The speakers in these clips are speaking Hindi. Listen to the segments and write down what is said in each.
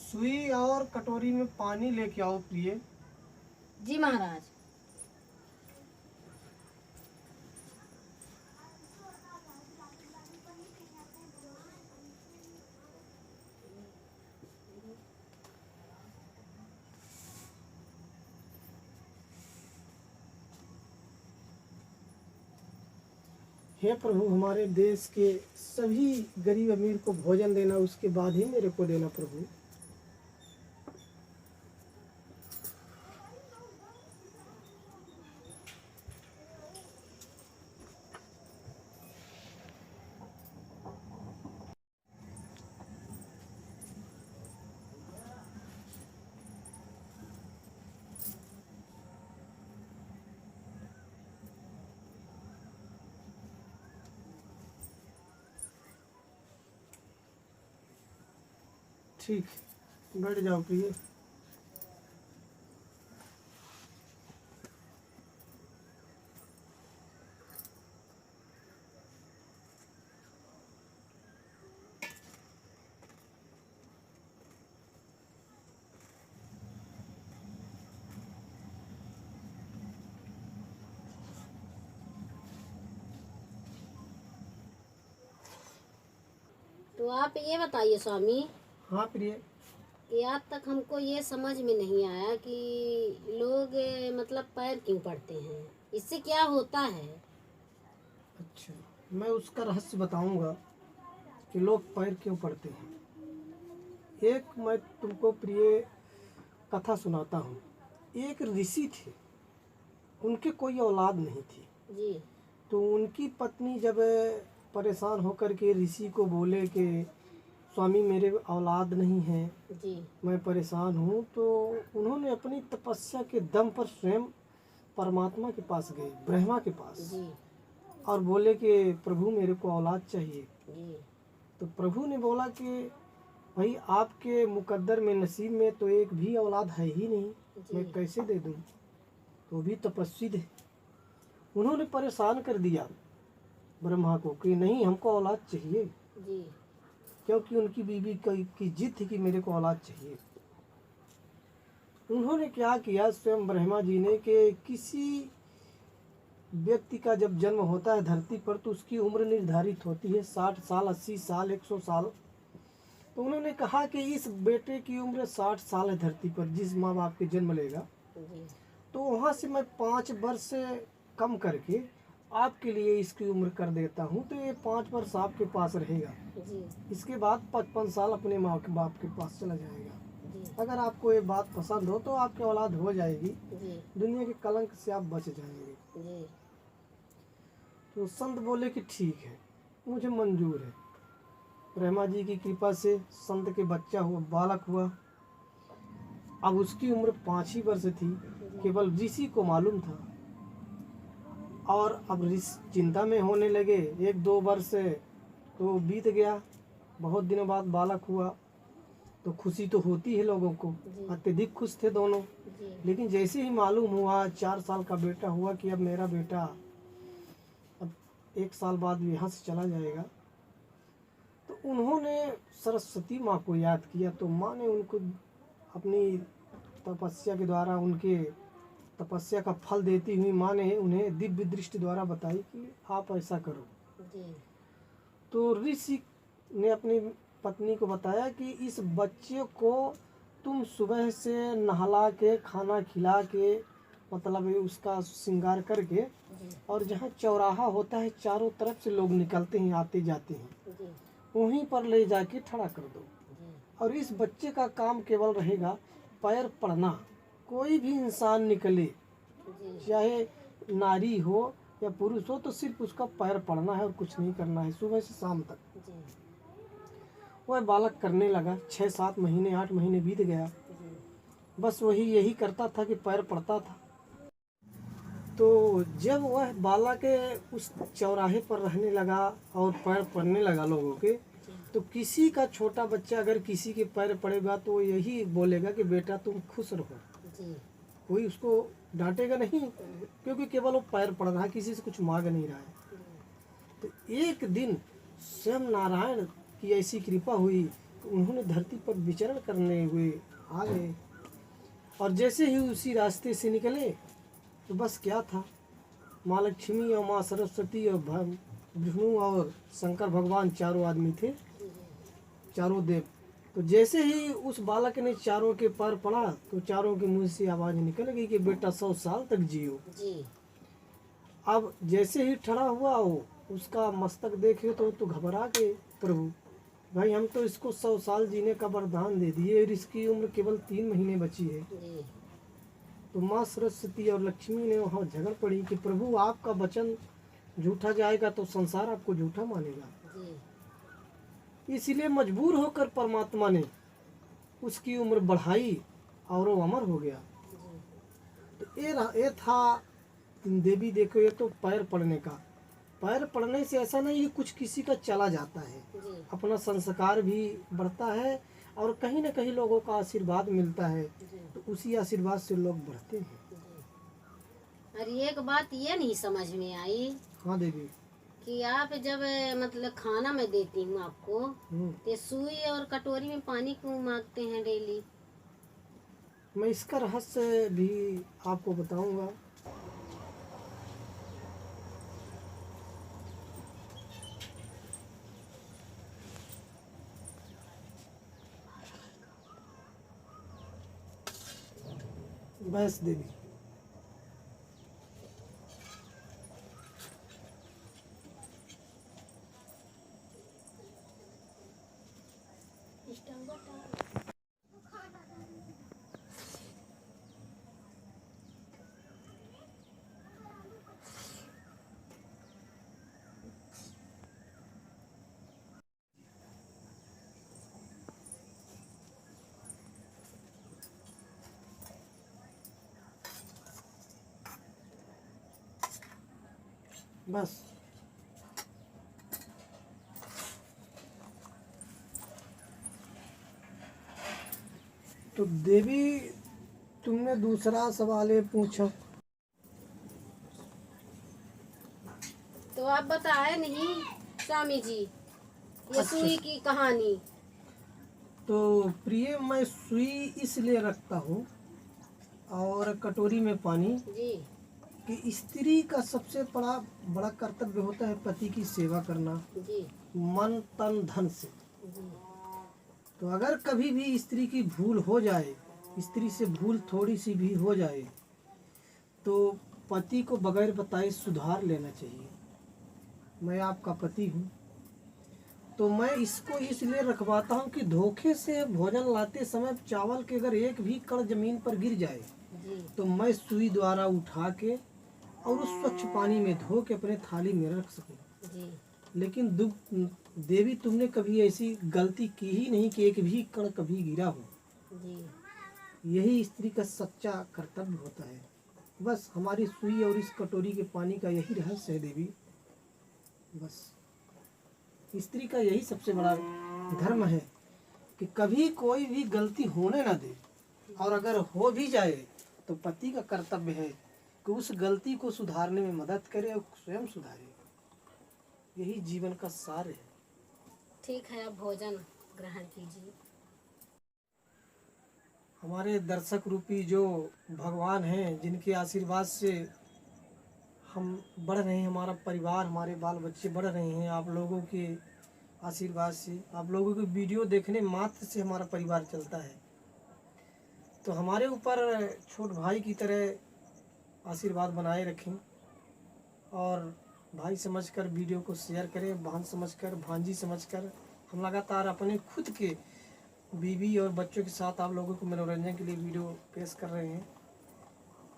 सुई और कटोरी में पानी लेके आओ प्रिय। जी महाराज। हे प्रभु, हमारे देश के सभी गरीब अमीर को भोजन देना, उसके बाद ही मेरे को देना प्रभु। ठीक, बैठ जाओ प्रिय। तो आप ये बताइए स्वामी हाँ प्रिय। कि आज तक हमको ये समझ में नहीं आया कि लोग मतलब पैर क्यों पड़ते हैं, इससे क्या होता है। अच्छा, मैं उसका रहस्य बताऊंगा कि लोग पैर क्यों पड़ते हैं। एक मैं तुमको प्रिय कथा सुनाता हूँ। एक ऋषि थे, उनके कोई औलाद नहीं थी। जी। तो उनकी पत्नी जब परेशान होकर के ऋषि को बोले कि स्वामी मेरे औलाद नहीं है, जी। मैं परेशान हूँ, तो उन्होंने अपनी तपस्या के दम पर स्वयं परमात्मा के पास गए, ब्रह्मा के पास, जी। और बोले कि प्रभु मेरे को औलाद चाहिए। जी। तो प्रभु ने बोला कि भाई आपके मुकद्दर में, नसीब में तो एक भी औलाद है ही नहीं, मैं कैसे दे दूँ। तो भी तपस्वी थे, उन्होंने परेशान कर दिया ब्रह्मा को कि नहीं, हमको औलाद चाहिए। जी। क्योंकि उनकी बीवी की जिद थी कि मेरे को औलाद चाहिए। उन्होंने क्या किया, स्वयं ब्रह्मा जी ने, कि किसी व्यक्ति का जब जन्म होता है धरती पर तो उसकी उम्र निर्धारित होती है 60 साल, 80 साल, 100 साल। तो उन्होंने कहा कि इस बेटे की उम्र 60 साल है धरती पर, जिस माँ बाप के जन्म लेगा। तो वहाँ से मैं 5 वर्ष कम करके आपके लिए इसकी उम्र कर देता हूँ, तो ये 5 वर्ष आपके पास रहेगा। इसके बाद 55 साल अपने माँ के बाप के पास चला जाएगा। अगर आपको ये बात पसंद हो तो आपकी औलाद हो जाएगी, दुनिया के कलंक से आप बच जाएंगे। तो संत बोले कि ठीक है, मुझे मंजूर है। ब्रह्मा जी की कृपा से संत के बच्चा हुआ, बालक हुआ। अब उसकी उम्र 5 ही वर्ष थी, केवल ऋषि को मालूम था। और अब ऋषि चिंता में होने लगे। 1-2 वर्ष तो बीत गया, बहुत दिनों बाद बालक हुआ, तो खुशी तो होती है लोगों को, अत्यधिक खुश थे दोनों। लेकिन जैसे ही मालूम हुआ 4 साल का बेटा हुआ कि अब मेरा बेटा अब 1 साल बाद यहाँ से चला जाएगा, तो उन्होंने सरस्वती माँ को याद किया। तो माँ ने उनको अपनी तपस्या के द्वारा, उनके तपस्या का फल देती हुई माँ ने उन्हें दिव्य दृष्टि द्वारा बताई कि आप ऐसा करो। तो ऋषि ने अपनी पत्नी को बताया कि इस बच्चे को तुम सुबह से नहला के, खाना खिला के, मतलब उसका श्रृंगार करके, और जहाँ चौराहा होता है चारों तरफ से लोग निकलते हैं, आते जाते हैं, वहीं पर ले जाके खड़ा कर दो। और इस बच्चे का काम केवल रहेगा पैर पड़ना। कोई भी इंसान निकले, चाहे नारी हो या पुरुष हो, तो सिर्फ उसका पैर पड़ना है और कुछ नहीं करना है, सुबह से शाम तक। वह बालक करने लगा। 6-7 महीने, 8 महीने बीत गया, बस वही यही करता था कि पैर पड़ता था। तो जब वह बालक उस चौराहे पर रहने लगा और पैर पड़ने लगा लोगों के, तो किसी का छोटा बच्चा अगर किसी के पैर पड़ेगा तो वो यही बोलेगा कि बेटा तुम खुश रहो। कोई उसको डांटेगा नहीं, क्योंकि केवल वो पैर पड़ रहा है, किसी से कुछ मांग नहीं रहा है। तो एक दिन स्वयं नारायण की ऐसी कृपा हुई तो उन्होंने धरती पर विचरण करने हुए आ गए। और जैसे ही उसी रास्ते से निकले तो बस क्या था, माँ लक्ष्मी और माँ सरस्वती और विष्णु और शंकर भगवान चारों आदमी थे, चारों देव। तो जैसे ही उस बालक ने चारों के पैर पड़ा तो चारों के मुंह से आवाज निकल गई कि बेटा 100 साल तक जियो। जी अब जैसे ही खड़ा हुआ वो उसका मस्तक देखे तो घबरा गए प्रभु, भाई हम तो इसको 100 साल जीने का वरदान दे दिए और इसकी उम्र केवल 3 महीने बची है। जी तो माँ सरस्वती और लक्ष्मी ने वहाँ झगड़ पड़ी कि प्रभु आपका वचन झूठा जाएगा तो संसार आपको झूठा मानेगा। जी इसलिए मजबूर होकर परमात्मा ने उसकी उम्र बढ़ाई और वो अमर हो गया। तो ये था देवी। देखो ये तो पैर पड़ने का, पैर पड़ने से ऐसा नहीं कि कुछ किसी का चला जाता है, जी अपना संस्कार भी बढ़ता है और कहीं ना कहीं लोगों का आशीर्वाद मिलता है, जी तो उसी आशीर्वाद से लोग बढ़ते हैं। जी। और एक बात ये नहीं समझ में आई हाँ देवी। कि आप जब मतलब खाना मैं देती हूँ आपको, तो सुई और कटोरी में पानी क्यों मांगते हैं डेली? मैं इसका रहस्य भी आपको बताऊंगा। बस देवी, बस तो देवी तुमने दूसरा सवाल ये पूछा, तो आप बताए नहीं स्वामी जी ये अच्छा। सुई की कहानी। तो प्रिय मैं सुई इसलिए रखता हूँ और कटोरी में पानी जी कि स्त्री का सबसे बड़ा कर्तव्य होता है पति की सेवा करना, जी मन तन धन से। जी तो अगर कभी भी स्त्री की भूल हो जाए, स्त्री से भूल थोड़ी सी भी हो जाए, तो पति को बगैर बताए सुधार लेना चाहिए। मैं आपका पति हूँ, तो मैं इसको इसलिए रखवाता हूँ कि धोखे से भोजन लाते समय चावल के अगर एक भी कण जमीन पर गिर जाए जी तो मैं सुई द्वारा उठा के और उस स्वच्छ पानी में धो के अपने थाली में रख सकूँ। जी लेकिन देवी तुमने कभी ऐसी गलती की ही नहीं कि एक भी कण कभी गिरा हो। जी यही स्त्री का सच्चा कर्तव्य होता है। बस हमारी सुई और इस कटोरी के पानी का यही रहस्य है देवी। बस स्त्री का यही सबसे बड़ा धर्म है कि कभी कोई भी गलती होने ना दे, और अगर हो भी जाए तो पति का कर्तव्य है कि उस गलती को सुधारने में मदद करे और स्वयं सुधारे। यही जीवन का सार है। ठीक है, आप भोजन ग्रहण कीजिए। हमारे दर्शक रूपी जो भगवान हैं, जिनके आशीर्वाद से हम बढ़ रहे हैं, हमारा परिवार, हमारे बाल बच्चे बढ़ रहे हैं, आप लोगों के आशीर्वाद से, आप लोगों के वीडियो देखने मात्र से हमारा परिवार चलता है। तो हमारे ऊपर छोट भाई की तरह आशीर्वाद बनाए रखें और भाई समझकर वीडियो को शेयर करें, बहन समझकर, भांजी समझकर। हम लगातार अपने खुद के बीवी और बच्चों के साथ आप लोगों को मनोरंजन के लिए वीडियो पेश कर रहे हैं।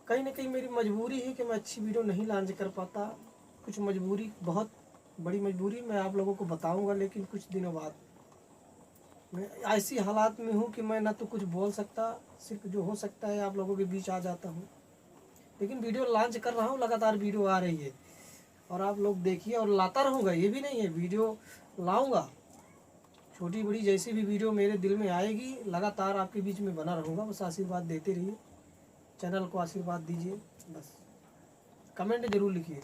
कहीं ना कहीं मेरी मजबूरी है कि मैं अच्छी वीडियो नहीं लॉन्च कर पाता। कुछ मजबूरी, बहुत बड़ी मजबूरी, मैं आप लोगों को बताऊंगा, लेकिन कुछ दिनों बाद। मैं ऐसी हालात में हूँ कि मैं ना तो कुछ बोल सकता, सिर्फ जो हो सकता है आप लोगों के बीच आ जाता हूँ। लेकिन वीडियो लॉन्च कर रहा हूँ, लगातार वीडियो आ रही है और आप लोग देखिए, और लाता रहूँगा। ये भी नहीं है, वीडियो लाऊंगा, छोटी बड़ी जैसी भी वीडियो मेरे दिल में आएगी लगातार आपके बीच में बना रहूँगा। बस आशीर्वाद देते रहिए, चैनल को आशीर्वाद दीजिए, बस कमेंट जरूर लिखिए।